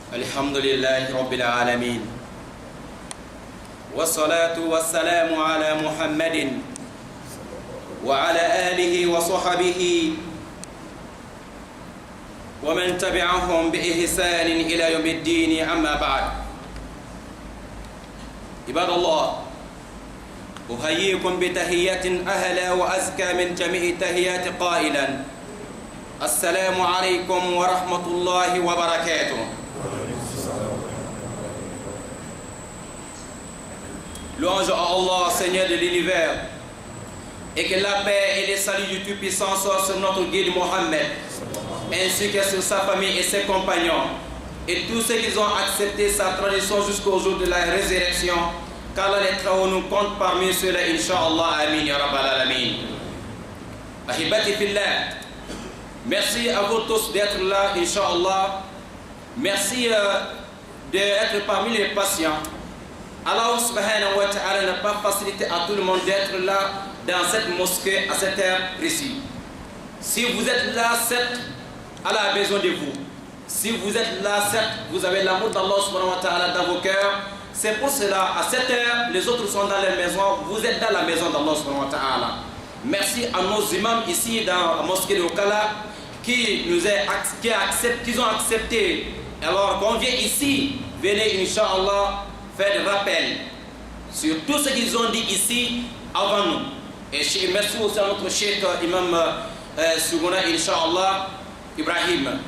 الحمد لله رب العالمين والصلاة والسلام على محمد وعلى آله وصحبه ومن تبعهم بإحسان إلى يوم الدين. أما بعد، عباد الله، أحييكم بتحية أهلا وأزكى من جميع التحيات قائلا: السلام عليكم ورحمة الله وبركاته. Louange à Allah, Seigneur de l'univers, et que la paix et les saluts du Tout-Puissant soient sur notre guide Mohammed, ainsi que sur sa famille et ses compagnons, et tous ceux qui ont accepté sa tradition jusqu'au jour de la résurrection, qu'Allah les travaux nous compte parmi ceux-là, Inch'Allah, Amin, Ya Rabbal Alamin. Ahibati fillah, merci à vous tous d'être là, Inch'Allah. Merci d'être parmi les patients. Allah subhanahu wa ta'ala n'a pas facilité à tout le monde d'être là dans cette mosquée à cette heure précise. Si vous êtes là, certes, Allah a besoin de vous. Si vous êtes là, certes, vous avez l'amour d'Allah subhanahu wa ta'ala dans vos cœurs. C'est pour cela, à cette heure, les autres sont dans leur maison, vous êtes dans la maison d'Allah subhanahu wa ta'ala. Merci à nos imams ici dans la mosquée de Okala qui ont accepté. Alors, quand on vient ici, venez, Inch'Allah, faire des rappels sur tout ce qu'ils ont dit ici avant nous. Et merci aussi à notre cheikh imam Sougouna, Inch'Allah, Ibrahim.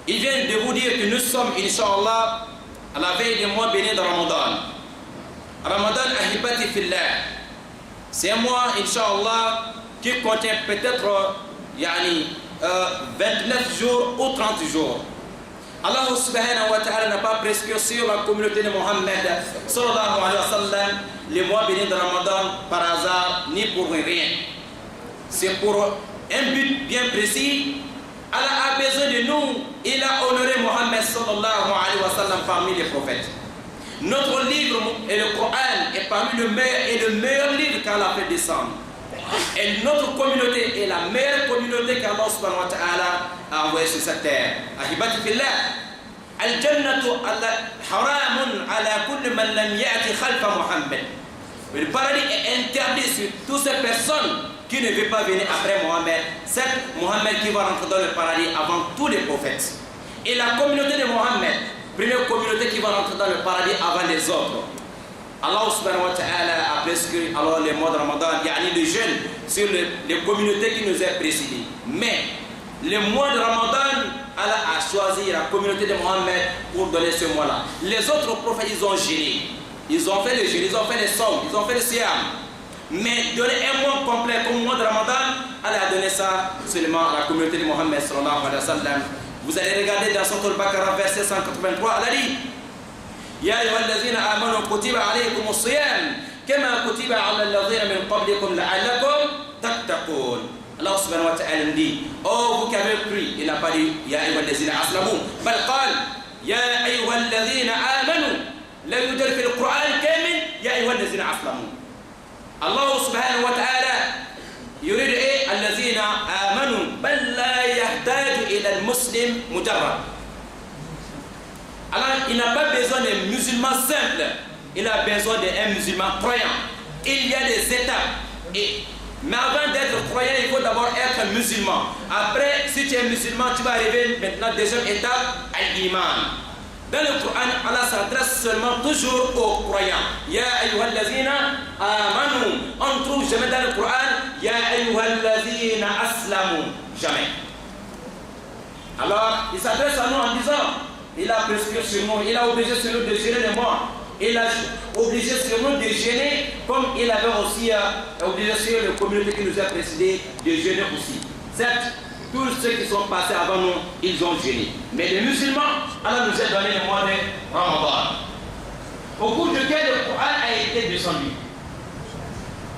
Il vient de vous dire que nous sommes, Inch'Allah, à la veille du mois béni de Ramadan. Ramadan, ahibati fillah, c'est un mois, Inch'Allah, qui contient peut-être 29 jours ou 30 jours. Allah subhanahu wa ta'ala n'a pas prescrit sur la communauté de Mohammed sallallahu alayhi wa sallam les mois bénis de Ramadan par hasard ni pour rien. C'est pour un but bien précis. Allah a besoin de nous. Il a honoré Mohammed sallallahu alayhi wa sallam parmi les prophètes. Notre livre et le Coran est parmi le meilleur livre qu'Allah a fait descendre. Et notre communauté est la meilleure communauté qu'Allah subhanahu wa ta'ala a envoyée sur cette terre. Ahibati fillah, al-jannatu haramun ala kulli man lam ya'ti khalfa Muhammad. Le paradis est interdit sur toutes ces personnes qui ne veulent pas venir après Mohammed. C'est Mohammed qui va rentrer dans le paradis avant tous les prophètes. Et la communauté de Mohammed, première communauté qui va rentrer dans le paradis avant les autres. Allah subhanahu wa ta'ala a prescrit alors les mois de Ramadan, les jeunes sur les communautés qui nous ont précédés. Mais le mois de Ramadan, Allah a choisi la communauté de Mohammed pour donner ce mois-là. Les autres prophètes, ils ont gêné. Ils ont fait le jeûne, ils ont fait les sommes, ils ont fait le siam. Mais donner un mois complet comme le mois de Ramadan, Allah a donné ça seulement à la communauté de Mohammed sallallahu alayhi wa sallam. Vous allez regarder dans Sourate Al-Baqarah, verset 183, Allah dit: يا أيها الذين آمنوا كتب عليكم الصيام كما كتب على الذين من قبلكم لعلكم تتقون. Allah subhanahu wa ta'ala dit: oh, vous qui avez cru, il n'a pas dit يا أيها الذين أسلموا بل قال يا أيها الذين آمنوا. لا يوجد في القرآن كامل يا أيها الذين أسلموا. الله سبحانه وتعالى يريد الذين آمنوا بل لا يحتاج إلى المسلم مجرد. Alors, il n'a pas besoin d'un musulman simple, il a besoin d'un musulman croyant. Il y a des étapes. Mais avant d'être croyant, il faut d'abord être musulman. Après, si tu es musulman, tu vas arriver maintenant, deuxième étape, à l'iman. Dans le Coran, Allah s'adresse seulement toujours aux croyants. Ya ayyuhallazina amanu. On ne trouve jamais dans le Coran Ya ayyuhallazina aslamu. Jamais. Alors, il s'adresse à nous en disant: il a prescrit sur nous, il a obligé sur nous de gêner les morts. Il a obligé sur nous de gêner, comme il avait aussi obligé sur les communautés qui nous ont précédés de gêner aussi. Certes, tous ceux qui sont passés avant nous, ils ont gêné. Mais les musulmans, Allah nous a donné le mois de Ramadan, au cours duquel le Coran a été descendu.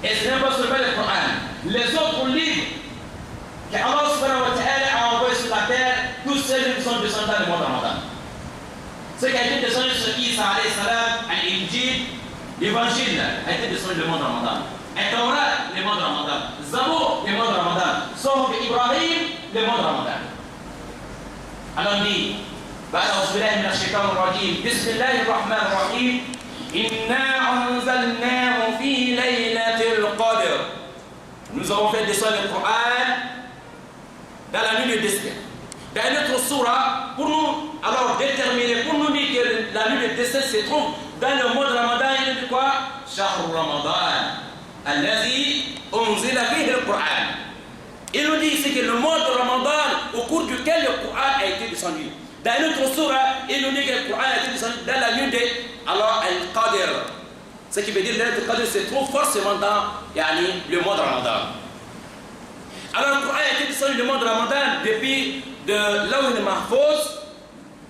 Et ce n'est pas seulement le Coran. Les autres livres que Allah subhanahu wa ta'ala a envoyés sur la terre, tous ces livres sont descendus dans le mois de Ramadan. Ce qui a été descendu sur Isa alayhi salam, l'Injil, l'évangile a été descendu le mois de Ramadan. Et Taurat, le mois de Ramadan. Zabour, le mois de Ramadan. Sohb Ibrahim, le mois de Ramadan. Alors on dit بعد أعوذ بالله من الشيطان الرجيم بسم الله الرحمن الرحيم إنا أنزلناه في ليلة القدر. Nous avons fait descendre le Coran dans la nuit de décembre. Dans notre surah, pour nous alors déterminer, pour nous dire que la nuit de décembre se trouve dans le mois de Ramadan, il dit quoi? Shahr Ramadan, allazi unzila fihi al-Qur'an. Il nous dit ici que le mois de Ramadan au cours duquel le Coran a été descendu. Dans notre surah, il nous dit que le Coran a été descendu dans la nuit de alors Al-Qadr. Ce qui veut dire que Al-Qadr se trouve forcément dans le mois de Ramadan. Alors le Coran a été descendu le mois de Ramadan depuis de Lawh al-Mahfouz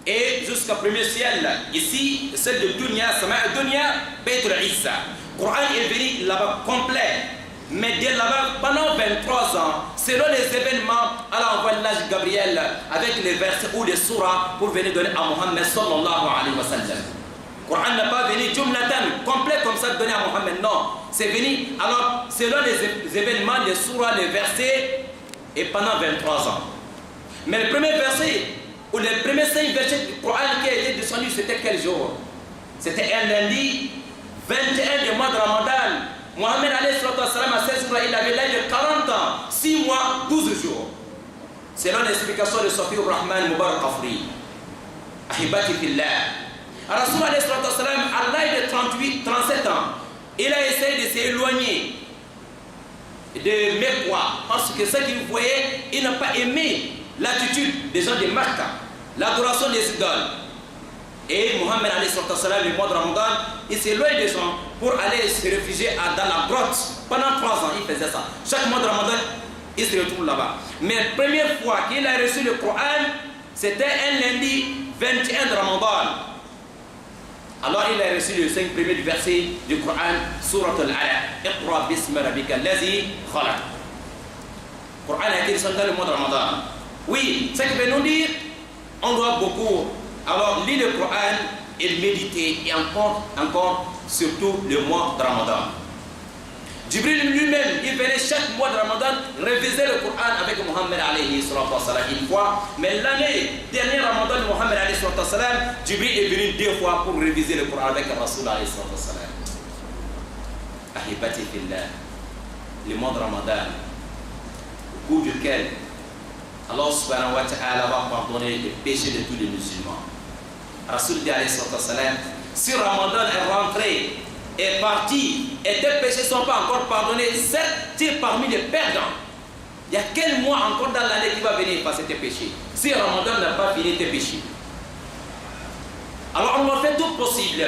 et jusqu'au premier ciel. Ici, celle de Dunya, Sama' Dunya, Bayt al-Issa. Le Coran est venu là-bas complet. Mais dès là-bas, pendant 23 ans, selon les événements, Allah envoie l'ange Gabriel avec les versets ou les surahs pour venir donner à Mohammed sallallahu alayhi wa sallam. Le Coran n'a pas venu jumlatan, complet comme ça, donner à Mohammed, non. C'est venu, alors, selon les événements, les surahs, les versets, et pendant 23 ans. Mais le premier verset, ou les premiers 5 versets du Coran qui a été descendu, c'était quel jour? C'était un lundi, 21 du mois de Ramadan. Mohammed alayhi salam à 16 jours, il avait l'âge de 40 ans, 6 mois, 12 jours. Selon l'explication de Safi Rahman Mubarak Afri. Ahibati fillah. Rasoul alayhi salam, à l'âge de 37 ans, il a essayé de s'éloigner de Mecca, parce que ce qu'il voyait, il n'a pas aimé l'attitude des gens de Mecca, l'adoration des idoles. Et Mohammed alayhi salam, le mois de Ramadan, il s'éloigne des gens pour aller se réfugier dans la grotte. Pendant 3 ans, il faisait ça. Chaque mois de Ramadan, il se retrouve là-bas. Mais la première fois qu'il a reçu le Coran, c'était un lundi 21 de Ramadan. Alors il a reçu les 5 premiers versets du Coran, Surat Al-Alaq. Iqra bismi rabbika allazi khalaq. Le Coran a été descendu dans le mois de Ramadan. Oui, ce qui veut nous dire, on doit beaucoup alors lire le Coran et le méditer, et encore, surtout le mois de Ramadan. Jibril lui-même, il venait chaque mois de Ramadan réviser le Coran avec Mohammed alayhi salam une fois. Mais l'année dernière Ramadan, Mohammed alayhi salam, Jibril est venu 2 fois pour réviser le Coran avec Rasoul alayhi salam. Ahibati fillah, le mois de Ramadan, au cours duquel Allah subhanahu wa ta'ala va pardonner les péchés de tous les musulmans. Rasoul alayhi salam, si Ramadan est rentré, est parti et tes péchés ne sont pas encore pardonnés, tu es parmi les perdants. Il y a quel mois encore dans l'année qui va venir passer tes péchés? Si Ramadan n'a pas fini tes péchés. Alors on va faire tout possible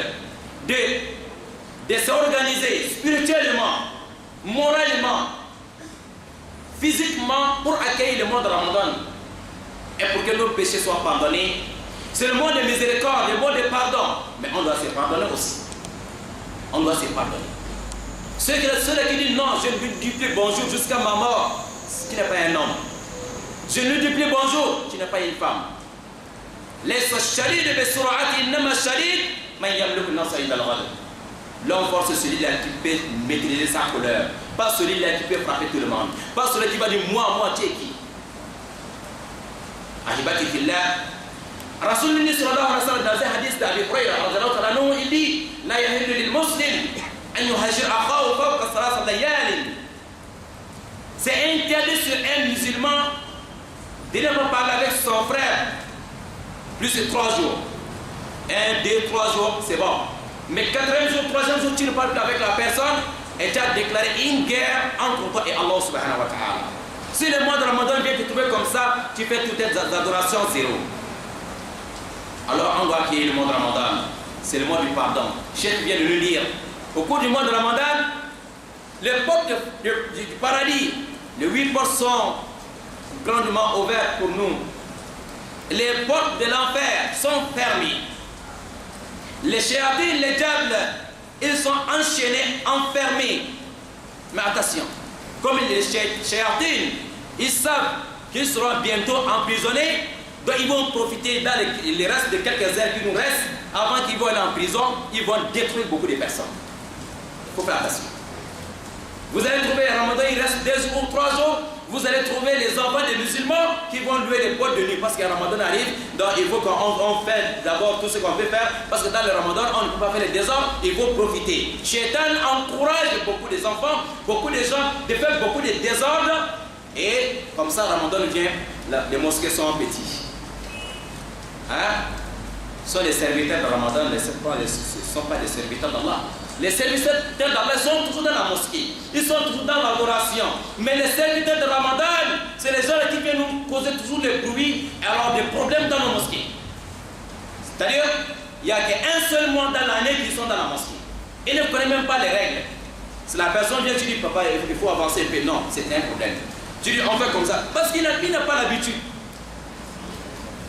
de s'organiser spirituellement, moralement, physiquement pour accueillir le mois de Ramadan et pour que nos péchés soient pardonnés. C'est le mois de miséricorde, le mois de pardon, mais on doit se pardonner aussi. On doit se pardonner. Ceux qui disent non, je ne lui dis plus bonjour jusqu'à ma mort, tu n'es pas un homme. Je ne lui dis plus bonjour, tu n'es pas une femme. L'homme fort, c'est celui-là qui peut maîtriser sa colère, pas celui-là qui peut frapper tout le monde, pas celui qui va dire moi, tu es qui? Ahibati fillah. Rasulullah sallallahu alayhi wa sallam, dans un hadith d'Abi Hurayrah, il dit la yahillu lil muslim an yuhajir akhahu fawqa thalath layal. C'est interdit sur un musulman de ne pas parler avec son frère plus de 3 jours. 1, 2, 3 jours, c'est bon. Mais 4e jour, 3e jour, tu ne parles plus avec la personne et tu as déclaré une guerre entre toi et Allah subhanahu wa ta'ala. Si le mois de Ramadan vient te trouver comme ça, tu fais toutes tes adorations zéro. Alors on doit accueillir le mois de Ramadan. C'est le mois du pardon. Cheikh vient de le lire. Au cours du mois de Ramadan, les portes du paradis, les 8 portes sont grandement ouvertes pour nous. Les portes de l'enfer sont fermées. Les shayatins, les diables, ils sont enchaînés, enfermés. Mais attention, comme les shayatins, ils savent qu'ils seront bientôt emprisonnés. Donc ils vont profiter dans les restes de quelques heures qui nous restent avant qu'ils vont aller en prison, ils vont détruire beaucoup de personnes. Il faut faire attention. Vous allez trouver un Ramadan, il reste 2 ou 3 jours, vous allez trouver les enfants des musulmans qui vont louer des boîtes de nuit parce que le Ramadan arrive. Donc il faut qu'on fasse d'abord tout ce qu'on peut faire parce que dans le Ramadan, on ne peut pas faire les désordres, il faut profiter. Shaitan encourage beaucoup des enfants, beaucoup de gens de faire beaucoup de désordres et comme ça, le Ramadan vient, les mosquées sont petits. Hein? Ce sont les serviteurs de Ramadan, ce ne sont pas des serviteurs d'Allah. Les serviteurs d'Allah sont toujours dans la mosquée, ils sont toujours dans l'adoration. Mais les serviteurs de Ramadan, c'est les gens qui viennent nous causer toujours des bruits et alors des problèmes dans nos mosquées. C'est-à-dire, il n'y a qu'un seul mois dans l'année qui sont dans la mosquée. Ils ne connaissent même pas les règles. Si la personne vient, tu dis, papa, il faut avancer un peu. Non, c'est un problème. Tu dis, on fait comme ça. Parce qu'il n'a pas l'habitude.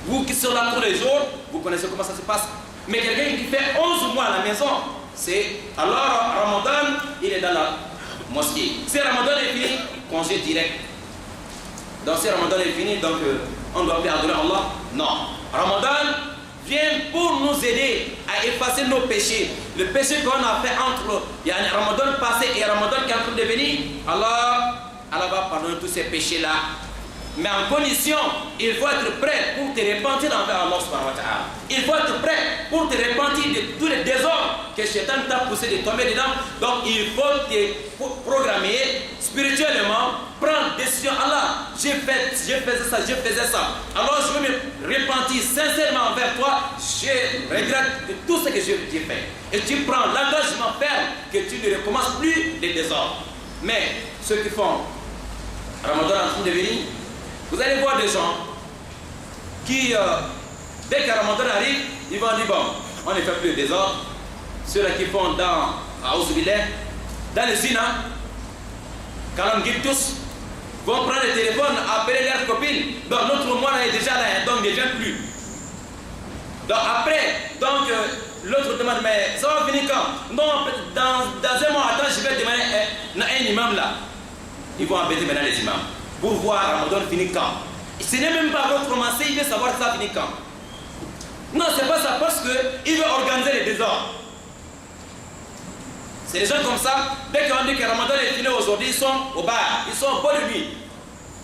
Vous qui sont là tous les jours, vous connaissez comment ça se passe. Mais quelqu'un qui fait 11 mois à la maison, c'est alors Ramadan, il est dans la mosquée. Si Ramadan est fini, congé direct. Donc si Ramadan est fini, donc on doit plus adorer Allah. Non. Ramadan vient pour nous aider à effacer nos péchés. Le péché qu'on a fait entre Ramadan passé et Ramadan qui est en train de venir, Allah va pardonner tous ces péchés-là. Mais en condition, il faut être prêt pour te repentir envers Allah subhanahu wa ta'ala. Il faut être prêt pour te repentir de tous les désordres que Shaitan t'a poussé de tomber dedans. Donc il faut te programmer spirituellement, prendre décision. Allah, je faisais ça. Alors je veux me repentir sincèrement envers toi. Je regrette de tout ce que j'ai fait. Et tu prends l'engagement ferme que tu ne recommences plus les désordres. Mais ceux qui font Ramadan en train de venir, vous allez voir des gens qui, dès que Ramadan arrive, ils vont dire, bon, on ne fait plus de désordre. Ceux-là qui font dans les zina, quand on guide tous, vont prendre le téléphone, appeler leurs copines. Donc notre mois est déjà là, donc ne vient plus. Donc après, l'autre demande, mais ça va finir quand? Non, dans un mois, attends, je vais demander un imam là. Ils vont embêter maintenant les imams. Pour voir Ramadan finit quand. Ce n'est même pas encore commencé, il veut savoir ça finit quand. Non, c'est pas ça, parce qu'il veut organiser les désordres. C'est des gens comme ça, dès qu'on dit que Ramadan est fini aujourd'hui, ils sont au bar, ils sont au bois de nuit.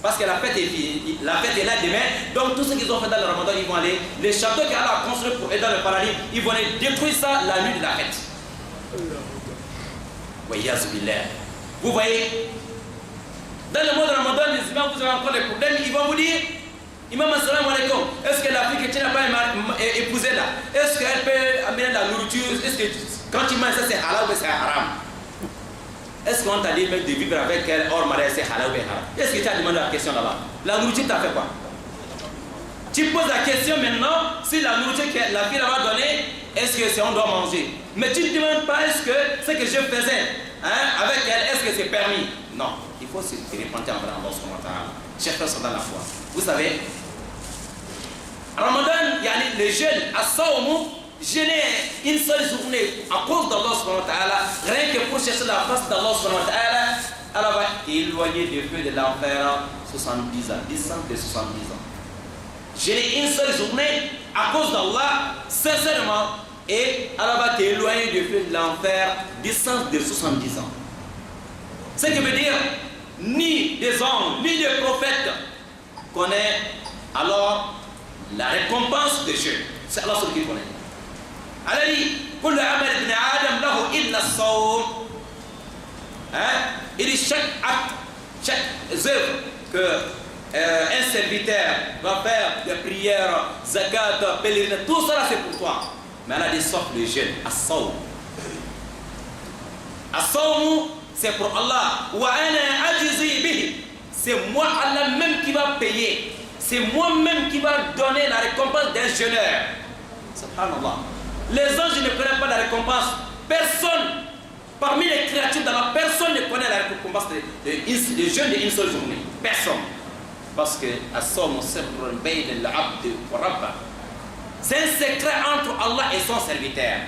Parce que la fête est finie, la fête est là demain, donc tout ce qu'ils ont fait dans le Ramadan, ils vont aller. Les châteaux qu'Allah a construits pour être dans le paradis, ils vont aller détruire ça la nuit de la fête. Vous voyez? Dans le mois de Ramadan, les imams, vous avez encore des problèmes, ils vont vous dire, Imam, assalamu alaikum, est-ce que la fille que tu n'as pas épousée là, est-ce qu'elle peut amener la nourriture? Est-ce que quand tu manges ça, c'est halal ou c'est haram? Est-ce qu'on t'a dit de vivre avec elle hors mariage, c'est halal ou haram? Est-ce que tu as demandé la question là-bas? La nourriture, t'as fait quoi? Tu poses la question maintenant, si la nourriture que la fille va donner, est-ce que on doit manger? Mais tu ne demandes pas, est-ce que ce que je faisais avec elle, est-ce que c'est permis? Non. Il faut se repentir envers Allah subhanahu wa ta'ala. Chers frères sont dans la foi. Vous savez, Ramadan, les jeunes, à Saoumou, jeûner une seule journée à cause d'Allah subhanahu wa ta'ala, rien que pour chercher la face d'Allah subhanahu wa ta'ala, Allah va éloigner des feux de l'enfer 70 ans, 10 ans de 70 ans. Jeûner une seule journée à cause d'Allah, sincèrement, et Allah va t'éloigner des feux de l'enfer 10 ans de 70 ans. Ce qui veut dire, ni des hommes, ni des prophètes connaissent alors la récompense des jeunes. C'est Allah seul qui connaît. Allah dit, كل عمل ابن آدم له إلا الصوم. Il dit chaque acte, chaque œuvre que un serviteur va faire, des prières, zakat, pèlerinage, tout ça c'est pour toi. Mais Allah dit sauf les jeunes, as-sawm. As-sawm, c'est pour Allah. C'est moi Allah même qui va payer. C'est moi-même qui va donner la récompense d'un jeûneur. Subhanallah. Les anges ne connaissent pas la récompense. Personne, parmi les créatures d'Allah, personne ne connaît la récompense des jeûnes d'une seule journée. Personne. Parce que c'est un secret entre Allah et son serviteur.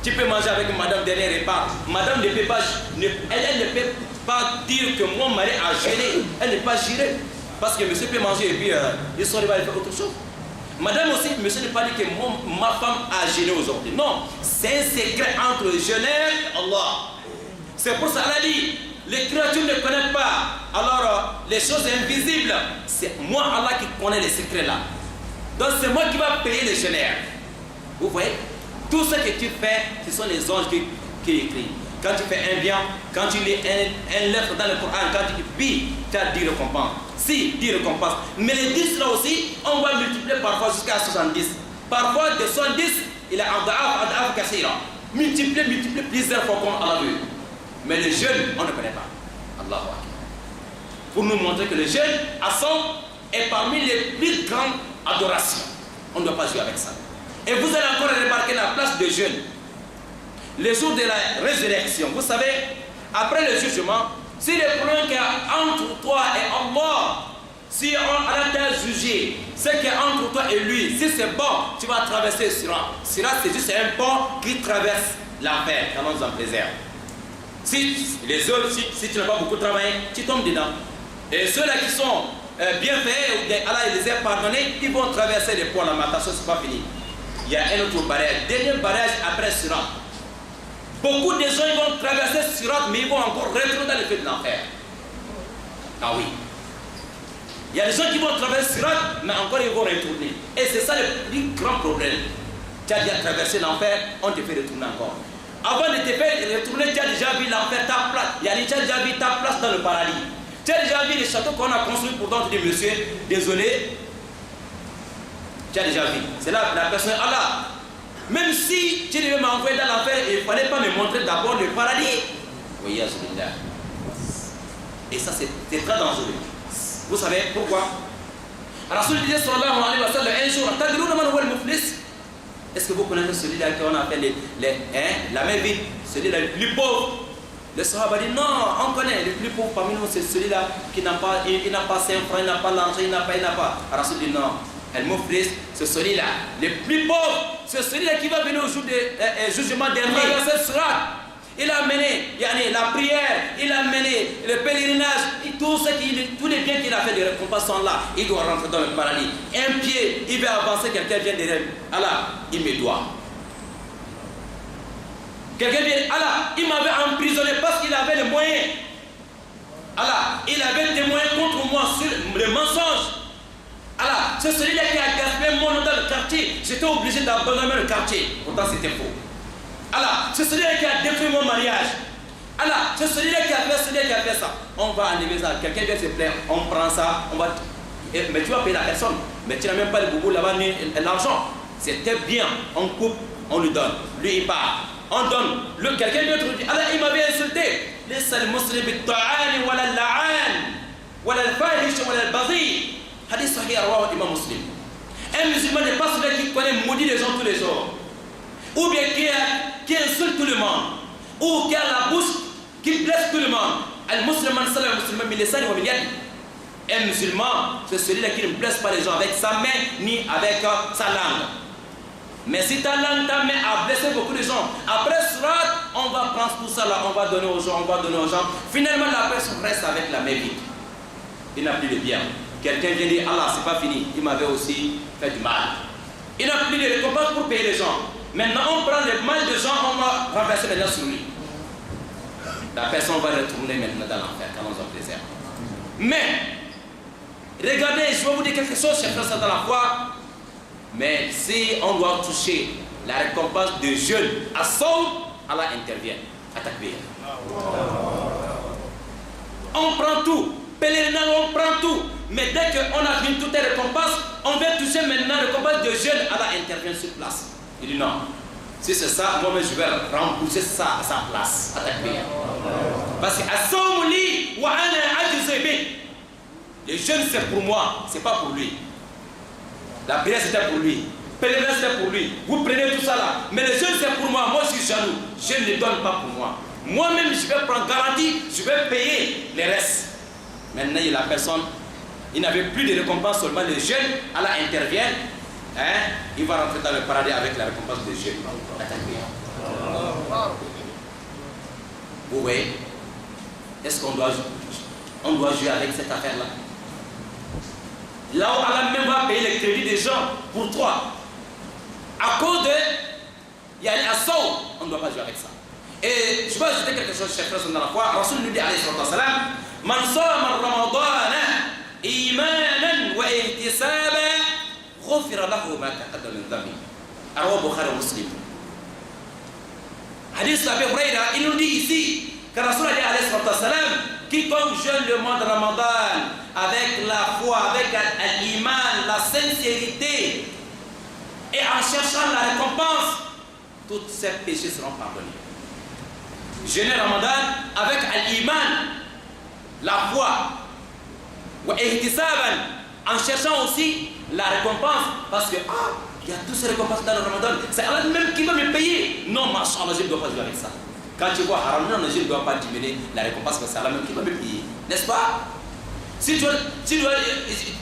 Tu peux manger avec madame dernier repas. Madame ne peut pas, elle ne peut pas dire que mon mari a jeûné. Elle n'est pas gérée. Parce que monsieur peut manger et puis il sort, il va faire autre chose. Madame aussi, monsieur ne peut pas dire que ma femme a jeûné aujourd'hui. Non, c'est un secret entre le jeûneur et Allah. C'est pour ça qu'Allah dit les créatures ne connaissent pas. Alors, les choses invisibles, c'est moi, Allah, qui connais les secrets là. Donc, c'est moi qui va payer les génères. Vous voyez? Tout ce que tu fais, ce sont les anges qui écrivent. Quand tu fais un bien, quand tu lis un lettre dans le Coran, quand tu vis, tu as 10 récompenses. Si, 10 récompenses. Mais les 10 là aussi, on va multiplier parfois jusqu'à 70. Parfois, de 70, il a un da'af kassira. Multiplier plusieurs fois comme Allah veut. Mais le jeûne, on ne connaît pas. Allahu Akbar. Pour nous montrer que le jeûne, à son, est parmi les plus grandes adorations. On ne doit pas jouer avec ça. Et vous allez encore remarquer la place de jeûne. Le jour de la résurrection, vous savez, après le jugement, si le problème qu'il y a entre toi et Allah, si Allah t'a jugé, ce qui est entre toi et lui, si c'est bon, tu vas traverser le Sirat. Sirat, c'est juste un pont qui traverse l'enfer, quand on nous en préserve. Si les autres, si tu n'as pas beaucoup travaillé, tu tombes dedans. Et ceux-là qui sont bien faits, Allah les a pardonnés, ils vont traverser les ponts, la matation, ce n'est pas fini. Il y a un autre barrage, dernier barrage après Sirat. Beaucoup de gens ils vont traverser Sirat, mais ils vont encore retourner dans le feu de l'enfer. Ah oui. Il y a des gens qui vont traverser Sirat, mais encore ils vont retourner. Et c'est ça le plus grand problème. Tu as déjà traversé l'enfer, on te fait retourner encore. Avant de te faire retourner, tu as déjà vu l'enfer, ta place. Tu as déjà vu ta place dans le paradis. Tu as déjà vu les châteaux qu'on a construits pour toi, tu dis, monsieur, désolé. Tu as déjà vu. C'est là la personne, Allah. Même si tu devais m'envoyer dans l'enfer, il ne fallait pas me montrer d'abord le paradis. Oui, Alhamdulillah. Et ça, c'est très dangereux. Vous savez pourquoi? Rasoul disait sallallahu alayhi wa sallam un jour, Tadrouna man huwa al-muflis. Est-ce que vous connaissez celui-là qu'on appelle la main vide, celui-là le plus pauvre? Le Sahaba dit non, on connaît, le plus pauvre parmi nous, c'est celui-là qui n'a pas 5 francs, il n'a pas l'argent, il n'a pas. Rasoul dit non. Al-Muflis, c'est celui-là, le plus pauvre, c'est celui-là qui va venir au jour du jugement dernier. Il a mené la prière, il a mené le pèlerinage, tous les biens qu'il a fait, les récompenses sont là. Il doit rentrer dans le paradis. Un pied, il va avancer, quelqu'un vient derrière. Allah, il me doit. Quelqu'un vient, Allah, il m'avait emprisonné parce qu'il avait les moyens. Allah, il avait des moyens contre moi sur le mensonge. Allah, c'est celui-là qui a gaspillé mon nom dans le quartier. J'étais obligé d'abandonner le quartier. Pourtant, c'était faux. Allah, c'est celui-là qui a détruit mon mariage. Allah, c'est celui-là qui a fait ça. On va enlever ça. Quelqu'un vient se plaindre. On prend ça. On va... Mais tu vas payer la personne. Mais tu n'as même pas le boubou là-bas ni l'argent. C'était bien. On coupe, on lui donne. Lui, il part. On donne. Quelqu'un vient te dire, Allah, il m'avait insulté. Laisse le muslim bit-ta'ani wala al-la'an wala al-fahish wala al-bazi. Hadith sahih rawahu Imam Muslim. Un musulman n'est pas celui qui connaît maudit les gens tous les jours. Ou bien qui insulte tout le monde. Ou qui a la bouche qui blesse tout le monde. Al-Musliman salam al-Musliman bilisani wa bilyadi. Un musulman, c'est celui-là qui ne blesse pas les gens avec sa main ni avec sa langue. Mais si ta langue, ta main a blessé beaucoup de gens, après Surat, on va prendre tout ça là, on va donner aux gens, Finalement, la personne reste avec la main vide. Il n'a plus de bien. Quelqu'un vient dire, Allah, c'est pas fini. Il m'avait aussi fait du mal. Il n'a plus de récompense pour payer les gens. Maintenant, on prend le mal des gens, on va renverser maintenant sur lui. La personne va retourner maintenant dans l'enfer, quand on s'en préserve. Mais, regardez, je vais vous dire quelque chose, chers frères dans la foi. Mais si on doit toucher la récompense de jeûne à son, Allah intervient. Attaque. On prend tout. Pèlerinage, on prend tout. Mais dès qu'on a fini toutes les récompenses, on veut toucher maintenant la récompense de jeûne, Allah intervient sur place. Il dit non. Si c'est ça, moi-même je vais rembourser ça à sa place. Attaque. Parce que le jeûne c'est pour moi, c'est pas pour lui. La prière c'était pour lui. Pèlerinage c'était pour lui. Vous prenez tout ça là. Mais le jeûne c'est pour moi. Moi je suis jaloux. Je ne le donne pas pour moi. Moi-même je vais prendre garantie. Je vais payer les restes. Maintenant la personne, il n'avait plus de récompense seulement le jeûne. Allah intervient. Il va rentrer dans le paradis avec la récompense de jeûne. Vous voyez? Est-ce qu'on doit jouer avec cette affaire-là? Là où Allah même va payer les crédits des gens pour toi. À cause de... Il y a un assaut, on ne doit pas jouer avec ça. Et je vais ajouter quelque chose, chers frères dans la foi. Rasoul nous dit, alayhi salam, Man sama Ramadana imanan wa ihtisaban ghufira lahu ma taqaddama min dhanbi. Rawahu Bukhari et Muslim. Hadith Abi Huraïra, il nous dit ici que Rasoul a dit, alayhi salam, quiconque jeûne le mois de Ramadan avec la foi, avec l'iman, la sincérité et en cherchant la récompense, tous ces péchés seront pardonnés. Jeûner Ramadan avec l'iman, la foi, en cherchant aussi la récompense, parce que il y a toutes ces récompenses dans le Ramadan, c'est Allah même qui va me payer. Non, machallah, je ne dois pas jouer avec ça. Quand tu vois haram, non, je ne dois pas diminuer la récompense, parce que c'est Allah même qui va me payer. N'est-ce pas? Si tu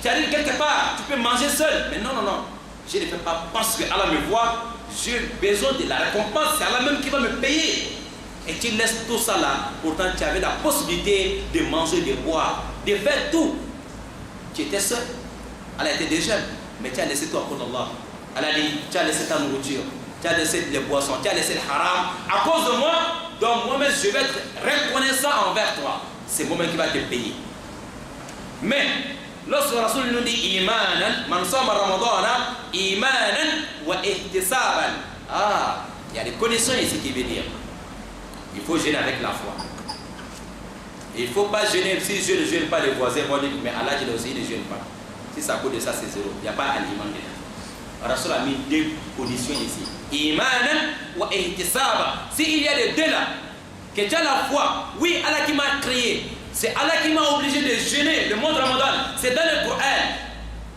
arrives quelque part, tu peux manger seul. Mais non, je ne fais pas parce que Allah me voit, j'ai besoin de la récompense, c'est Allah même qui va me payer. Et tu laisses tout ça là, pourtant tu avais la possibilité de manger, de boire, de faire tout. Tu étais seul, Allah était déjà, mais tu as laissé tout à cause d'Allah. Allah dit, tu as laissé ta nourriture, tu as laissé les boissons, tu as laissé le haram à cause de moi, donc moi-même je vais être reconnaissant envers toi. C'est moi-même qui va te payer. Mais lorsque Rasoul nous dit imanan, man sama Ramadana, imanan wa ihtisaban. Il y a des conditions ici qui veut dire. Il faut gêner avec la foi. Il ne faut pas gêner. Si je ne gêne pas les voisins, vont dire, mais Allah dit aussi, il ne gêne pas. Si ça coûte de ça, c'est zéro. Il n'y a pas d'aliment dedans. Rasoul a mis deux conditions ici. Imanan wa ihtisaba. S'il y a les deux là, que tu as la foi, oui, Allah qui m'a créé. C'est Allah qui m'a obligé de jeûner le mois de Ramadan. C'est dans le Coran,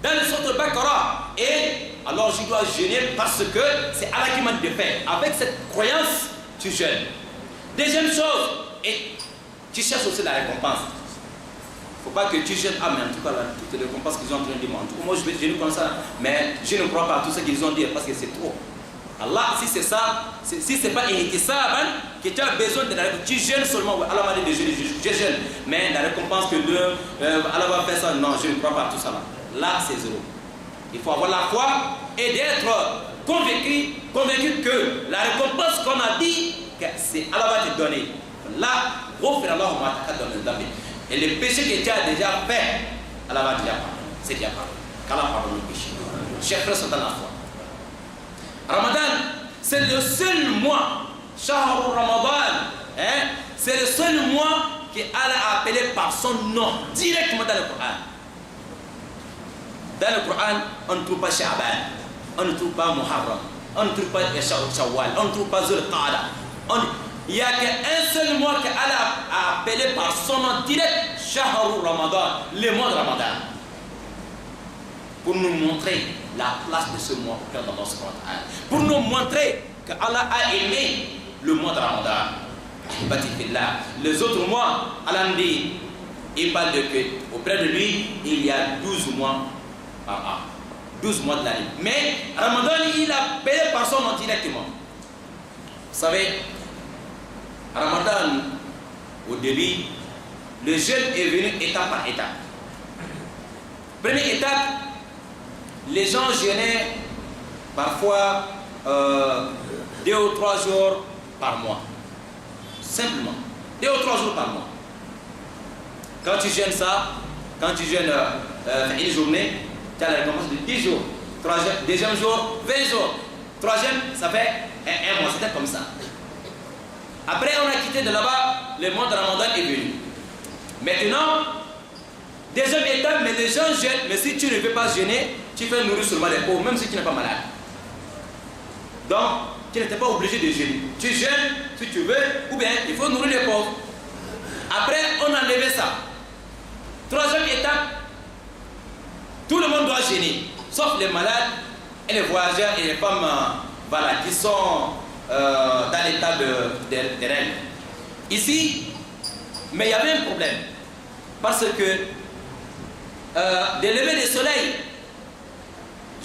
dans le Sourate Al-Baqarah. Et alors je dois jeûner parce que c'est Allah qui m'a dit de faire. Avec cette croyance, tu jeûnes. Deuxième chose, et tu cherches aussi la récompense. Il ne faut pas que tu jeûnes. Mais en tout cas, là, toutes les récompenses qu'ils ont en train de dire, moi je vais jeûner comme ça, mais je ne crois pas à tout ce qu'ils ont dit parce que c'est trop. Allah, si c'est ça, si c'est pas ihtisaban, que tu as besoin de la récompense, tu jeûnes seulement, Allah m'a dit de jeûner, je jeûne, mais la récompense que Allah va faire ça, non, je ne crois pas à tout ça là. Là, c'est zéro. Il faut avoir la foi et d'être convaincu que la récompense qu'on a dit, que c'est Allah va te donner. Là, et les péchés que tu as déjà fait, Allah va déjà pardonner. C'est déjà pardonné. Qu'Allah pardonne le péché. Chers frères sont dans la foi. Ramadan, c'est le seul mois, Shahr Ramadan, c'est le seul mois qu'Allah a appelé par son nom, directement dans le Coran. Dans le Coran, on ne trouve pas Sha'ban, on ne trouve pas Muharram, on ne trouve pas Shawwal, on ne trouve pas Zul Qa'da. Il n'y a qu'un seul mois qu'Allah a appelé par son nom direct, Shahr Ramadan, le mois de Ramadan. Pour nous montrer la place de ce mois au cœur de notre Coran. Pour nous montrer qu'Allah a aimé le mois de Ramadan. Les autres mois, Allah dit, il parle de que auprès de lui, il y a 12 mois par an. 12 mois de l'année. Mais Ramadan, il a payé par son nom directement. Vous savez, Ramadan, au début, le jeûne est venu étape par étape. Première étape, les gens jeûnaient parfois 2 ou 3 jours par mois. Simplement. 2 ou 3 jours par mois. Quand tu jeûnes ça, quand tu jeûnes une journée, tu as la récompense de 10 jours. Deuxième jour, 20 jours. Troisième, ça fait un mois. C'était comme ça. Après, on a quitté de là-bas, le mois de Ramadan est venu. Maintenant, deuxième étape, mais les gens jeûnent. Mais si tu ne veux pas jeûner, tu fais nourrir seulement les pauvres, même si tu n'es pas malade. Donc, tu n'étais pas obligé de jeûner. Tu jeûnes si tu veux, ou bien il faut nourrir les pauvres. Après, on a enlevé ça. Troisième étape, tout le monde doit jeûner, sauf les malades et les voyageurs et les femmes voilà, qui sont dans l'état de règles. Ici, mais il y avait un problème. Parce que de lever le soleil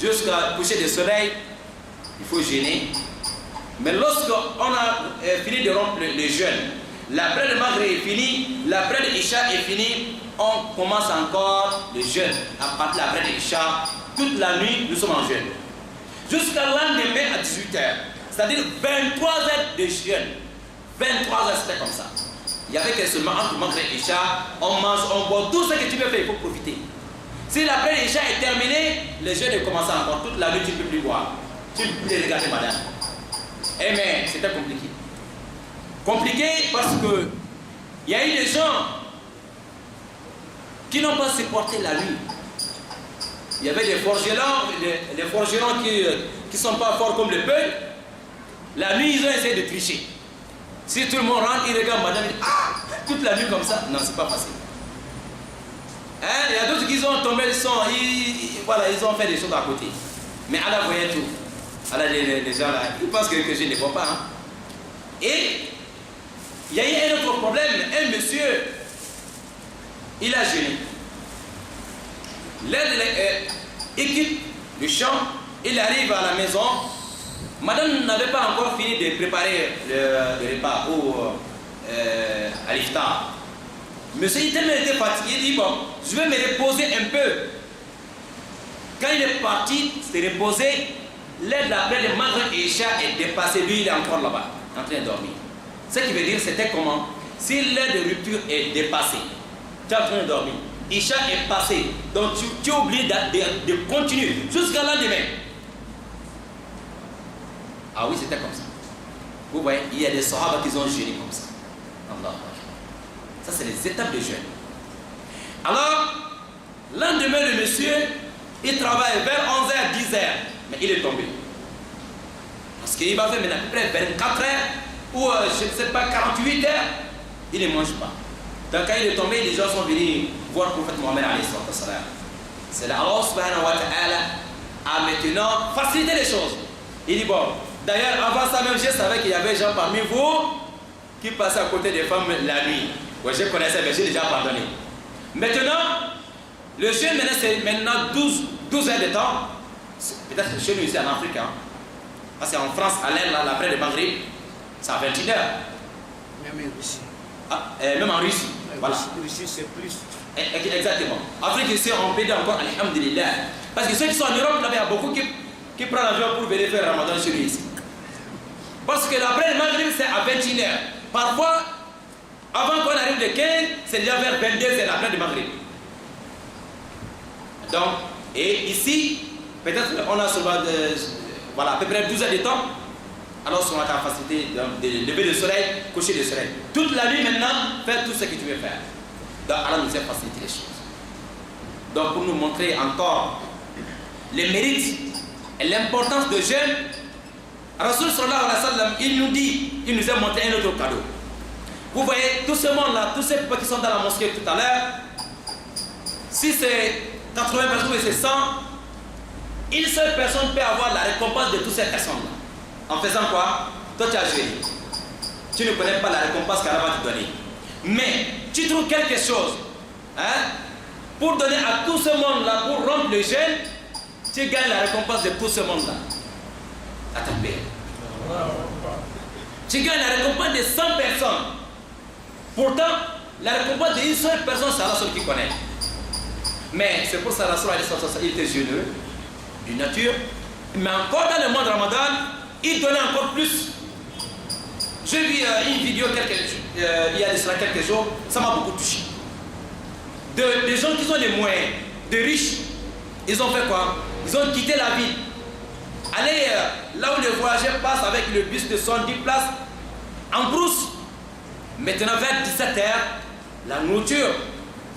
jusqu'à coucher du soleil, il faut jeûner. Mais lorsqu'on a fini de rompre le jeûne, l'après le Maghrib est fini, l'après le Isha est fini, on commence encore le jeûne. À partir de l'après le Isha, toute la nuit, nous sommes en jeûne. Jusqu'à lendemain à 18h. C'est-à-dire 23 heures de jeûne. 23 heures, c'était comme ça. Il y avait que seulement entre Maghreb et Isha, on mange, on boit, tout ce que tu veux faire, il faut profiter. Si la prière d'Isha est terminée, les jeunes commencent encore. Toute la nuit, tu ne peux plus boire. Tu ne peux plus regarder madame. Eh mais, c'était compliqué. Compliqué parce que il y a eu des gens qui n'ont pas supporté la nuit. Il y avait des forgerons qui ne sont pas forts comme le peuple. La nuit, ils ont essayé de tricher. Si tout le monde rentre, ils regardent madame, ils disent, ah, toute la nuit comme ça. Non, c'est pas facile. Hein? Il y a d'autres qui ont tombé le son, voilà, ils ont fait des choses à côté. Mais Allah voyait tout. Allah, les gens là, ils pensent que je ne les vois pas. Hein? Et il y a eu un autre problème. Un monsieur, il a jeûné. Il quitte le champ, il arrive à la maison. Madame n'avait pas encore fini de préparer le repas à l'iftar. Monsieur, il était fatigué, il dit bon, je vais me reposer un peu. Quand il est parti se reposer, l'heure d'après le Maghreb et Isha est dépassé, lui il est encore là-bas, en train de dormir. Ce qui veut dire, c'était comment? Si l'heure de rupture est dépassée, tu es en train de dormir, Isha est passé, donc tu es obligé de continuer jusqu'à lendemain. Ah oui, c'était comme ça. Vous voyez, il y a des sahabas qui ont jeûné comme ça. Allah. Ça, c'est les étapes de jeûne. Alors, lendemain, le monsieur, il travaille vers 11h, 10h, mais il est tombé. Parce qu'il va faire maintenant à peu près 24 heures, ou je ne sais pas, 48 heures, il ne mange pas. Donc quand il est tombé, les gens sont venus voir le prophète Mohammed alayhi sallam. C'est là, Allah subhanahu wa ta'ala a maintenant facilité les choses. Il dit bon, d'ailleurs avant ça même, je savais qu'il y avait des gens parmi vous qui passaient à côté des femmes la nuit. Ouais, je connaissais, mais j'ai déjà pardonné. Maintenant, le jeûne maintenant c'est maintenant 12 heures de temps. Peut-être chez nous ici en Afrique. Hein. Parce qu'en France, à l'air, l'après le Maghreb, c'est à 21 heures. Même en Russie. Ah, même en Russie. Voilà. Russie, c'est plus. Exactement. Afrique ici, on peut dire encore alhamdulillah. Parce que ceux qui sont en Europe, là, il y a beaucoup qui prennent l'avion pour venir faire Ramadan chez nous ici. Parce que l'après le Maghreb, c'est à 21 heures. Parfois, avant qu'on arrive de 15, c'est déjà vers 22, c'est l'après le Maghreb. Donc, et ici, peut-être on a souvent voilà, à peu près 12 heures de temps. Alors, on a la facilité de lever le soleil, coucher le soleil. Toute la nuit maintenant, faire tout ce que tu veux faire. Donc, Allah nous a facilité les choses. Donc, pour nous montrer encore les mérites et l'importance de jeûne, Rasul sallallahu alayhi wa sallam, il nous a montré un autre cadeau. Vous voyez, tout ce monde-là, tous ces people qui sont dans la mosquée tout à l'heure, si c'est 80 personnes ou c'est 100, une seule personne peut avoir la récompense de toutes ces personnes-là. En faisant quoi? Toi, tu as jeûné. Tu ne connais pas la récompense qu'Allah va te donner. Mais tu trouves quelque chose hein, pour donner à tout ce monde-là, pour rompre le jeûne, tu gagnes la récompense de tout ce monde-là. À ta paix. Tu gagnes la récompense de 100 personnes. Pourtant, la récompense d'une seule personne, c'est Allah seul qui connaît. Mais c'est pour ça que il était généreux, d'une nature. Mais encore dans le mois de Ramadan, il donnait encore plus. J'ai vu une vidéo il y a de cela quelques jours, ça m'a beaucoup touché. Des gens qui ont les moyens, des riches, ils ont fait quoi? Ils ont quitté la ville. Aller là où les voyageurs passent avec le bus de 70 places, en brousse. Maintenant, vers 17h, la nourriture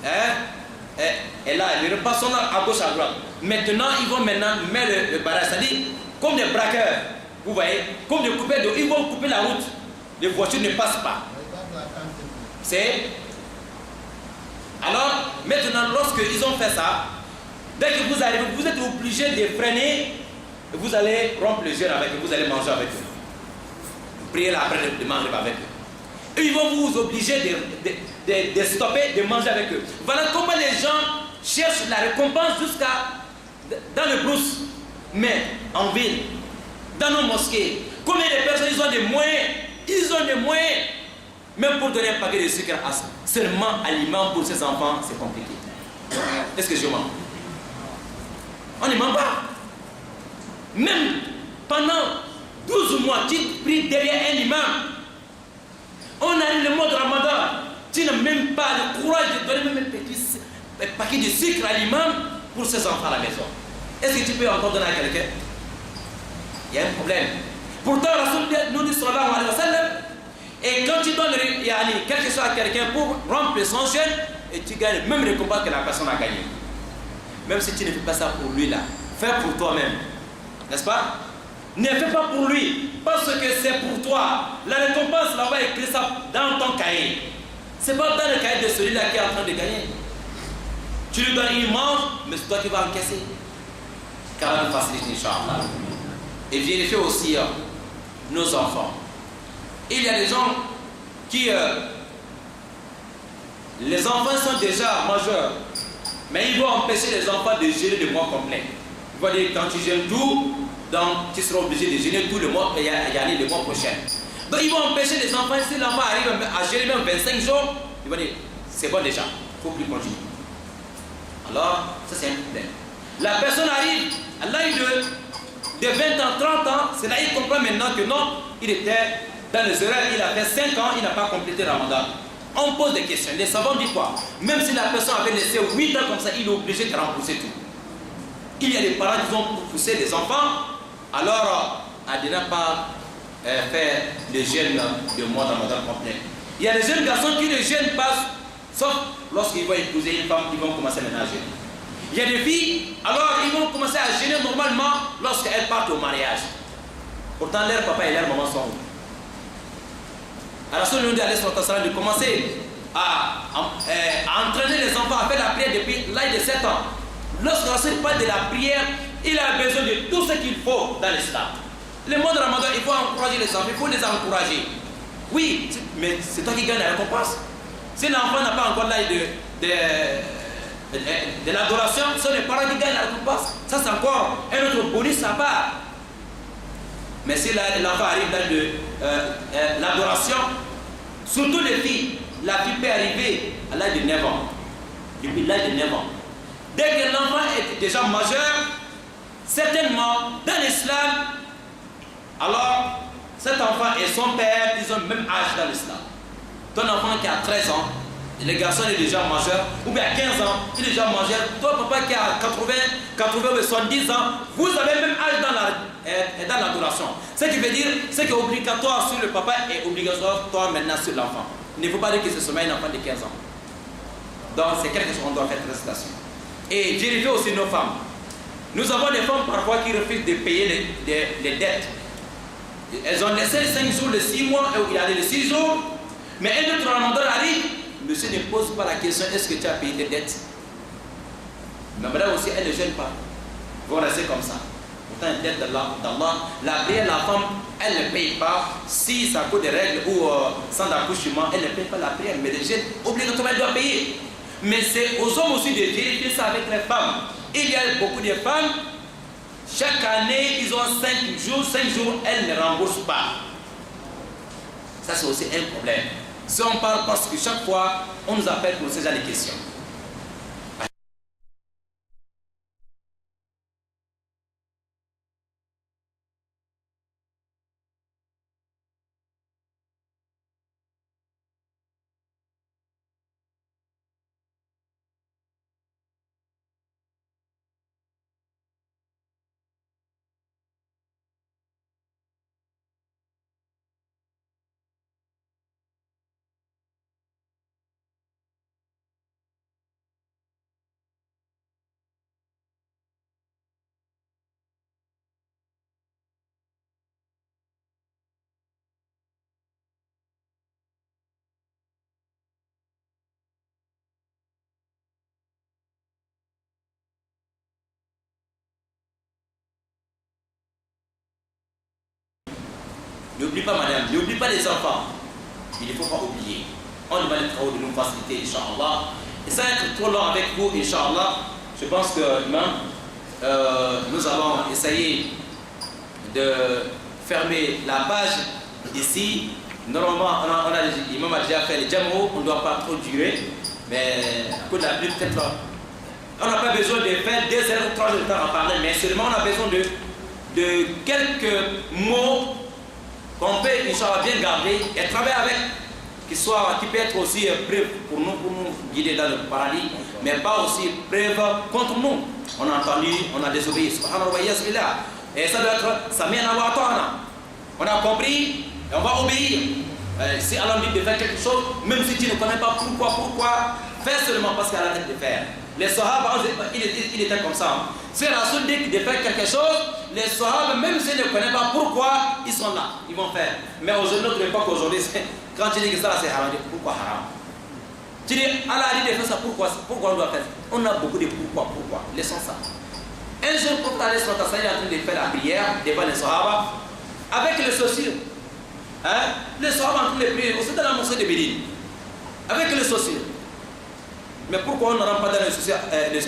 est là, les repas sont là, à gauche, à droite. Maintenant, ils vont mettre le barrage, c'est-à-dire comme des braqueurs. Vous voyez, comme des coupeurs d'eau, ils vont couper la route. Les voitures ne passent pas. C'est. Alors, maintenant, lorsqu'ils ont fait ça, dès que vous arrivez, vous êtes obligé de freiner et vous allez rompre le jeûne avec eux, vous allez manger avec eux. Vous priez là après de manger avec eux. Et ils vont vous obliger de stopper, de manger avec eux. Voilà comment les gens cherchent la récompense jusqu'à dans le brousse. Mais en ville, dans nos mosquées, combien de personnes ils ont des moyens? Ils ont des moyens. Même pour donner un paquet de sucre à seulement aliment pour ses enfants, c'est compliqué. Est-ce que je mens? On ne ment pas. Même pendant 12 mois, tu pries derrière un imam. même pas le courage de donner même un paquet de sucre à l'imam pour ses enfants à la maison. Est-ce que tu peux encore donner à quelqu'un? Il y a un problème. Pourtant, Rasoul nous dit sallallahu alayhi wa sallam, et quand tu donnes quelque chose à quelqu'un pour remplir son jeûne, et tu gagnes le même récompense que la personne a gagné. Même si tu ne fais pas ça pour lui là, fais pour toi-même. N'est-ce pas? Ne fais pas pour lui, parce que c'est pour toi. La récompense, là, on va écrire ça dans ton cahier. C'est pas dans le cahier de celui-là qui est en train de gagner. Tu lui donnes, il mange, mais c'est toi qui vas encaisser. Car nous facilite, Inch'Allah. Et vérifiez aussi nos enfants. Il y a des gens qui... les enfants sont déjà majeurs, mais ils vont empêcher les enfants de gérer le mois complet. Ils vont dire, quand tu gênes tout, donc tu seras obligé de gêner tout le mois et y aller le mois prochain. Donc ils vont empêcher les enfants, si l'enfant arrive à gérer même 25 jours, ils vont dire, c'est bon déjà, il ne faut plus continuer. Alors, ça c'est un problème. La personne arrive à l'âge de 20 ans, 30 ans, c'est là qu'il comprend maintenant que non, il était dans les erreurs, il a fait 5 ans, il n'a pas complété Ramadan. On pose des questions. Les savants disent quoi? Même si la personne avait laissé 8 ans comme ça, il est obligé de rembourser tout. Il y a des parents qui vont pousser les enfants, alors à ne pas faire le jeûne de mois de Ramadan complet. Il y a des jeunes garçons qui ne jeûnent pas, sauf lorsqu'ils vont épouser une femme, ils vont commencer maintenant à jeûner. Il y a des filles, alors ils vont commencer à jeûner normalement lorsqu'elles partent au mariage. Pourtant, leur papa et leur maman sont où? Alors, si nous dit de commencer à entraîner les enfants à faire la prière depuis l'âge de 7 ans. Lorsqu'on ne parle de la prière, il a besoin de tout ce qu'il faut dans l'islam. Le mois de Ramadan, il faut encourager les enfants, il faut les encourager. Oui, mais c'est toi qui gagnes la récompense. Si l'enfant n'a pas encore l'âge de l'adoration, ce sont les parents qui gagnent la récompense. Ça, c'est encore un autre bonus à part. Mais si l'enfant arrive dans l'adoration, surtout les filles, la fille peut arriver à l'âge de 9 ans. Depuis l'âge de 9 ans. Dès que l'enfant est déjà majeur, certainement, dans l'islam, alors cet enfant et son père, ils ont le même âge dans l'islam. Ton enfant qui a 13 ans, le garçon est déjà majeur, ou bien à 15 ans, il est déjà majeur. Toi, papa qui a 80 ou 70 ans, vous avez le même âge dans l'adoration. Ce qui veut dire, c'est qu'obligatoire sur le papa et obligatoire maintenant sur l'enfant. Il ne faut pas dire que ce soit un enfant de 15 ans. Donc, c'est quelque chose qu'on doit faire très attention. Et vérifier aussi nos femmes. Nous avons des femmes parfois qui refusent de payer les dettes. Elles ont laissé 5 jours, les 6 mois, et il y a les 6 jours, mais un autre Ramadan arrive. Monsieur ne pose pas la question, est-ce que tu as payé tes dettes? Mais madame aussi, elle ne gêne pas. Ils vont rester comme ça. Pourtant, une dette d'Allah, la prière, la femme, elle ne paye pas. Si ça coûte des règles ou sans accouchement, elle ne paye pas la prière. Mais les jeunes, obligatoirement, elle doit payer. Mais c'est aux hommes aussi de vérifier ça avec les femmes. Il y a beaucoup de femmes, chaque année, ils ont 5 jours, elles ne remboursent pas. Ça, c'est aussi un problème. Si on parle parce que chaque fois, on nous appelle pour ce genre de questions. N'oublie pas, madame, n'oublie pas les enfants. Il ne faut pas oublier. On demande les travaux de nous faciliter, Inch'Allah. Et ça va être trop long avec vous, Inch'Allah. Je pense que, nous allons essayer de fermer la page ici. Normalement, l'imam a déjà fait le jam'o, on ne doit pas trop durer. Mais à cause de la pluie, peut-être, on n'a pas besoin de faire 2 heures ou 3 heures de temps à parler, mais seulement on a besoin de quelques mots qu'on peut, Inch'Allah, bien garder et travailler avec. qui peut être aussi preuve pour nous guider dans le paradis, mais pas aussi preuve contre nous. On a entendu, on a désobéi. Et ça doit être Samina wa Ata'na. On a compris et on va obéir. Si Allah dit de faire quelque chose, même si tu ne connais pas pourquoi, fais seulement parce qu'Allah a dit de faire. Les Sahaba, il était comme ça. Si Rasoul dit de faire quelque chose, les Sahaba, même s'ils ne connaissent pas pourquoi, ils sont là, ils vont faire. Mais aujourd'hui, notre époque aujourd'hui, quand tu dis que ça c'est haram, pourquoi haram? Tu dis, Allah a dit de faire ça, pourquoi on doit faire? On a beaucoup de pourquoi. Laissons ça. Un jour, pour t'aller sur ta salle, il est en train de faire la prière devant les Sahaba, avec les chaussures. Les Sahaba en train de prier, aussi dans la mosquée de Médine, avec les chaussures. Mais pourquoi on ne rentre pas dans les chaussures,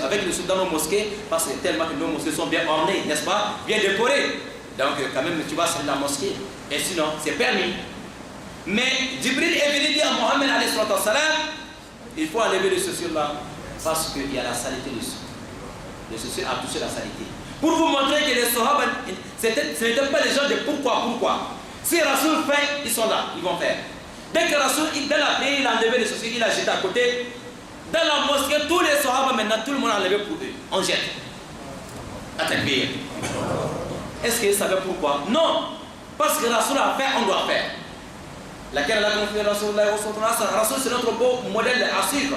avec les chaussures dans nos mosquées? Parce que tellement que nos mosquées sont bien ornées, n'est-ce pas? Bien décorées. Donc quand même, tu vas sur la mosquée. Et sinon, c'est permis. Mais Jibril est venu dire à Mohammed, il faut enlever les chaussures là, parce qu'il y a la saleté dessus. Les chaussures ont touché la saleté. Pour vous montrer que les Sahaba, ce n'étaient pas les gens de pourquoi. Si Rasoul fait, ils sont là, ils vont faire. Dès que Rasoul, dans la prière, il a enlevé les chaussures, il a jeté à côté. Dans la mosquée, tous les Sahaba, maintenant, tout le monde a enlevé pour eux. On jette. À takbir. Est-ce qu'ils savaient pourquoi? Non. Parce que Rasoul a fait, on doit faire. Laquelle a confié Rasoul, Rasoul, c'est notre beau modèle à suivre.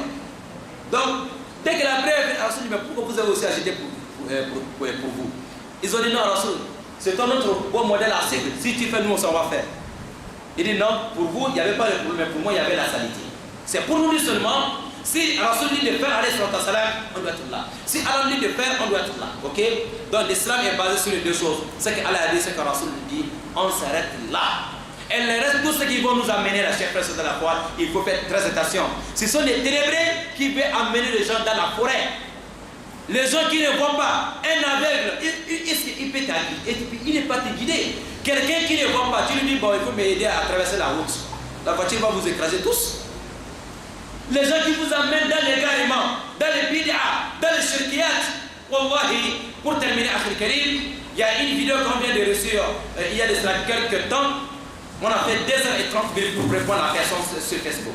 Donc, dès que la prière est Rasoul dit, mais pourquoi vous avez aussi agité pour vous? Ils ont dit non, Rasoul, c'est notre beau modèle à suivre. Si tu fais, nous, on va faire. Il dit non, pour vous, il n'y avait pas de problème, mais pour moi, il y avait la saleté. C'est pour nous seulement. Si Rasoul dit de faire, on doit être là. Si Allah dit de faire, on doit être là. Ok? Donc l'islam est basé sur les deux choses. Ce que Allah a dit, ce que Rasoul dit, on s'arrête là. Et le reste, tout ce qui va nous amener, la chère frère de la foi, il faut faire très attention. Ce sont les ténébrés qui veulent amener les gens dans la forêt. Les gens qui ne voient pas, un aveugle, il peut t'aider, il n'est pas te guider. Quelqu'un qui ne voit pas, tu lui dis, bon, il faut m'aider à traverser la route. La voiture va vous écraser tous. Les gens qui vous amènent dans les l'égarement, dans les bid'a, dans les shirkiyat. Wallahi, pour terminer, Akhil Karim, il y a une vidéo qu'on vient de recevoir il y a de cela quelques temps. On a fait 2h30 minutes pour répondre à la question sur Facebook.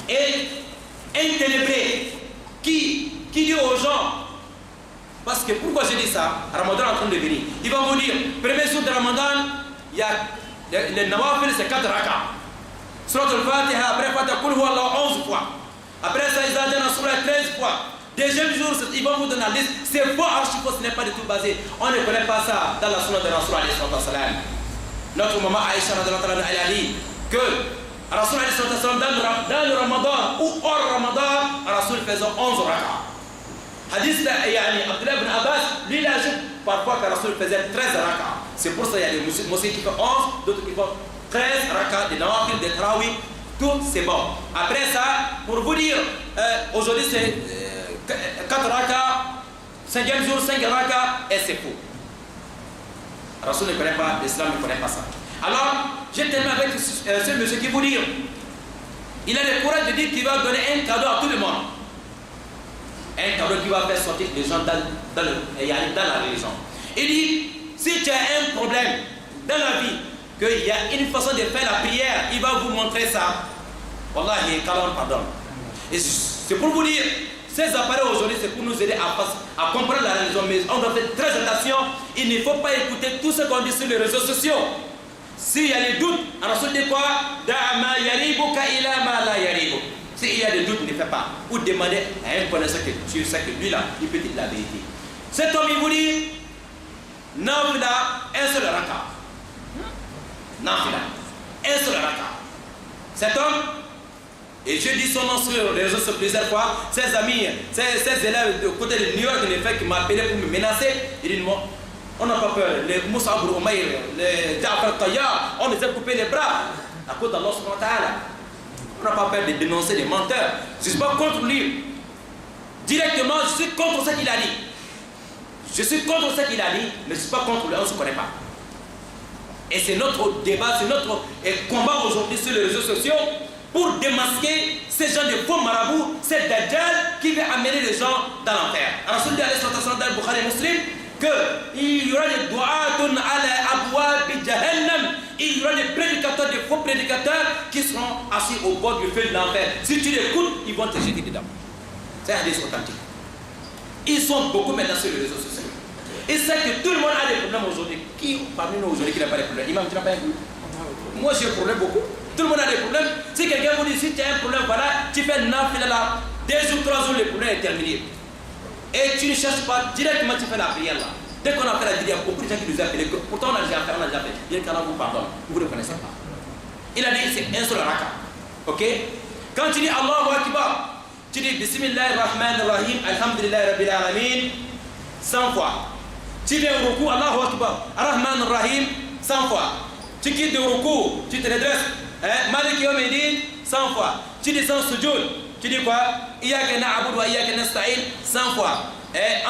Et un ténébré qui dit aux gens, parce que pourquoi je dis ça, Ramadan est en train de venir, il va vous dire, premier jour de Ramadan, il y a le nawafil, c'est 4 rak'ah. Surat al-Fatiha, après Fatiha, Kul Huwa Allah 11 fois. Après ça, ils ont donné Surah 13 fois. Deuxième jour, ils vont vous donner la liste. C'est faux, archi-faux, ce n'est pas du tout basé. On ne connaît pas ça dans la Sunna de Rasul alayhi salam. Notre maman Aïcha elle a dit que Rasul alayhi salam, dans le Ramadan ou hors Ramadan, Rasul faisait 11 rak'ah. Hadith Abdullah ibn Abbas, lui il ajoute parfois que Rasul faisait 13 rak'ah. C'est pour ça qu'il y a des mosquées qui font 11, d'autres qui font 13 rak'ah, des nawafil, des tarawih, tout c'est bon. Après ça, pour vous dire, aujourd'hui c'est 4 rak'ah, 5e jour, 5 rak'ah, et c'est faux. Rasoul ne connaît pas, l'islam ne connaît pas ça. Alors, j'ai terminé avec ce monsieur qui vous dit, il a le courage de dire qu'il va donner un cadeau à tout le monde. Un cadeau qui va faire sortir les gens dans la religion. Il dit, si tu as un problème dans la vie, qu'il y a une façon de faire la prière, il va vous montrer ça. Wallahi, qu'Allah pardonne. Et c'est pour vous dire, ces appareils aujourd'hui, c'est pour nous aider à comprendre la religion, mais on doit faire très attention. Il ne faut pas écouter tout ce qu'on dit sur les réseaux sociaux. S'il y a des doutes, alors on dit quoi? S'il y a des doutes, ne fais pas. Ou demandez à un connaisseur que tu sais que lui là, il peut dire la vérité. Cet homme, il vous dit, Nafila, un seul raka. Nafila, un seul raka. Cet homme, et je dis son nom sur les réseaux sociaux plusieurs fois, ses amis, ses élèves de côté de New York, qui m'ont appelé pour me menacer, ils disent, on n'a pas peur, les Moussa Abou Umayr, les Ja'far Tayyar, on les a coupé les bras, à cause d'Allah subhanahu wa ta'ala. On n'a pas peur de dénoncer les menteurs. Je ne suis pas contre lui. Directement, je suis contre ce qu'il a dit. Je suis contre ce qu'il a dit, mais je ne suis pas contre lui, on ne se connaît pas. Et c'est notre débat, c'est notre combat aujourd'hui sur les réseaux sociaux pour démasquer ces gens de faux marabouts, ces dajjal qui veut amener les gens dans l'enfer. Rasul dit dans le Bukhari Muslim qu'il y aura des du'atun ala abwab jahannam il y aura des prédicateurs, des faux prédicateurs qui seront assis au bord du feu de l'enfer. Si tu les écoutes, ils vont te jeter dedans. C'est un hadith authentique. Ils sont beaucoup maintenant sur les réseaux sociaux. Et c'est que tout le monde a des problèmes aujourd'hui. Qui parmi nous aujourd'hui qui n'a pas de problème? Imam, tu n'as pas un problème? Moi j'ai un problème beaucoup. Tout le monde a des problèmes. Si quelqu'un vous dit si tu as un problème, voilà, tu fais nafila là, 2 ou 3 jours, le problème est terminé. Et tu ne cherches pas, directement tu fais la prière là. Dès qu'on a fait la prière, il y a beaucoup de gens qui nous appellent. Pourtant on a déjà fait, Il y a qu'Allah vous pardonne. Vous ne connaissez pas. Il a dit c'est un seul raka. Ok? Quand tu dis Allahu Akbar, tu dis Bismillahirrahmanirrahim, Alhamdulillah Rabbil Alamin, 100 fois. Tu viens au ruku, Allahu Akbar, Ar-Rahmanir-Rahim, 100 fois. Tu quittes le ruku, tu te redresses, Malik Yawmiddin, 100 fois. Tu descends sujoud, tu dis quoi? Iyyaka na'budu wa iyyaka nasta'in, 100 fois.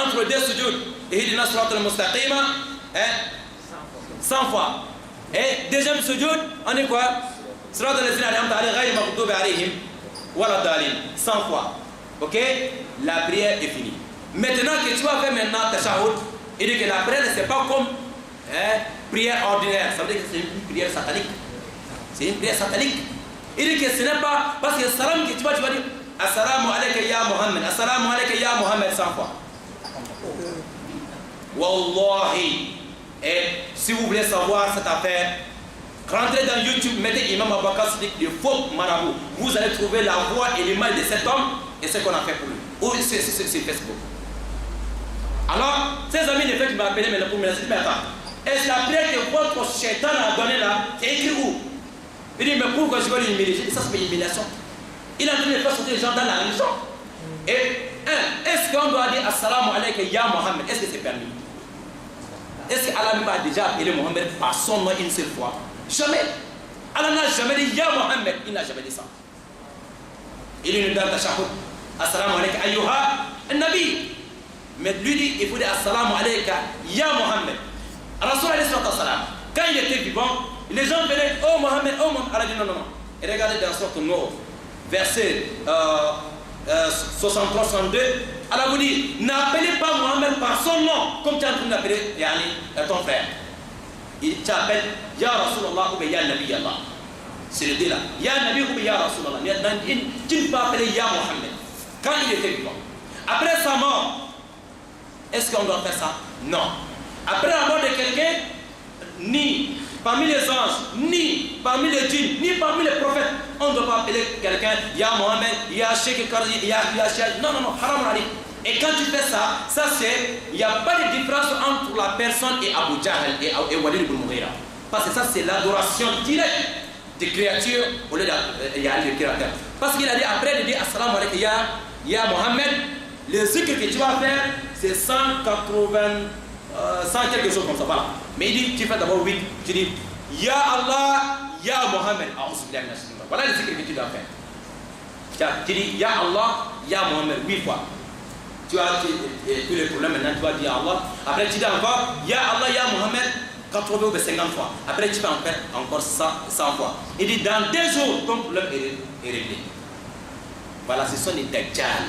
Entre 2 sujoud, Ihdina siratal mustaqima, 100 fois. Et deuxième sujoud, on dit quoi? Siratal ladzina an'amta alayhim ghayril maghdubi alayhim wala dhalin, 100 fois. Ok? La prière est finie. Maintenant que tu vas faire maintenant tashahhud, il dit que la prière, ce n'est pas comme prière ordinaire. Ça veut dire que c'est une prière satanique. C'est une prière satanique. Il dit que ce n'est pas parce que salam que tu vas dire Assalamu alayka ya Muhammad, Assalamu alayka ya Muhammad 100 fois. Wallahi. Et si vous voulez savoir cette affaire, rentrez dans YouTube, mettez Imam Abubakar Siddiq, le faux marabout. Vous allez trouver la voix et l'image de cet homme et ce qu'on a fait pour lui. Ou c'est Facebook. Alors, ces amis de fait qui m'ont appelé maintenant pour me dire, mais attends, est-ce la prière que votre shaitan a donnée là, c'est écrit où? Il dit, mais pourquoi je vais l'humilier? J'ai dit, ça c'est une humiliation. Il est en train de faire sortir les gens dans la religion. Et, est-ce qu'on doit dire Assalamu alayka ya Mohammed? Est-ce que c'est permis? Est-ce qu'Allah m'a déjà appelé Mohammed par son nom une seule fois? Jamais. Allah n'a jamais dit ya Mohammed. Il n'a jamais dit ça. Il est une dame tashahhud. Assalamu alayka ayyuha nabi. Mais lui dit, il faut dire Assalamu alayka ya Mohammed. Rasul alayhi salam, quand il était vivant, les gens venaient, oh Mohammed, oh Mohammed. Allah dit non, non, non. Et regardez dans sorte Nour, verset 63-62, Allah vous dit, n'appelez pas Mohammed par son nom, comme tu es en train d'appeler ton frère. Il t'appelle Ya Rasulallah ou Ya Nabi Allah. C'est le dit là. Ya Nabi ou Ya Rasulallah. Tu ne peux pas appeler Ya Mohammed. Quand il était vivant. Après sa mort, est-ce qu'on doit faire ça? Non. Après la mort de quelqu'un, ni parmi les anges, ni parmi les djinns, ni parmi les prophètes, on ne doit pas appeler quelqu'un Ya Mohammed, Ya Sheikh Karzi, Ya Sheikh. Non, non, non, haram ali. Et quand tu fais ça, c'est, il n'y a pas de différence entre la personne et Abu Jahl et Walid ibn Mughira. Parce que ça, c'est l'adoration directe des créatures au lieu de créateur. Parce qu'il a dit, après, il dit Assalamu alayka ya Mohammed, le zikr que tu vas faire, c'est 180, 100 quelque chose comme ça, voilà. Mais il dit, tu fais d'abord 8, tu dis, Ya Allah, Ya Mohammed. Voilà le zikr que tu dois faire. Tu dis, Ya Allah, Ya Mohammed, 8 fois. Tu as tous les problèmes, maintenant tu vas dire Allah. Après tu dis encore, Ya Allah, Ya Mohammed, 80 ou 50 fois. Après tu fais encore 100 fois. Il dit, dans 2 jours, ton problème est réglé. Voilà, ce sont les Dajjal.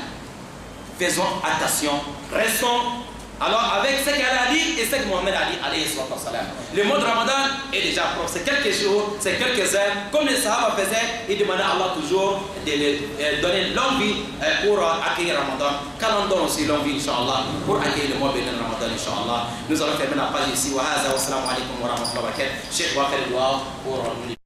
Faisons attention, restons. Alors avec ce qu'elle a dit et ce que Mohammed a dit, alayhi salam. Le mois de Ramadan est déjà propre. C'est quelques jours, c'est quelques heures. Comme les Sahaba faisaient, ils demandaient à Allah toujours de leur donner longue vie pour accueillir Ramadan. Qu'Allah donne aussi longue vie, Inch'Allah, pour accueillir le mois de Ramadan, Inch'Allah. Nous allons fermer la page ici. Wa hadha wa salamu alaykum wa rahmatullahi wa barakatuh. Cheikh wa pour nous.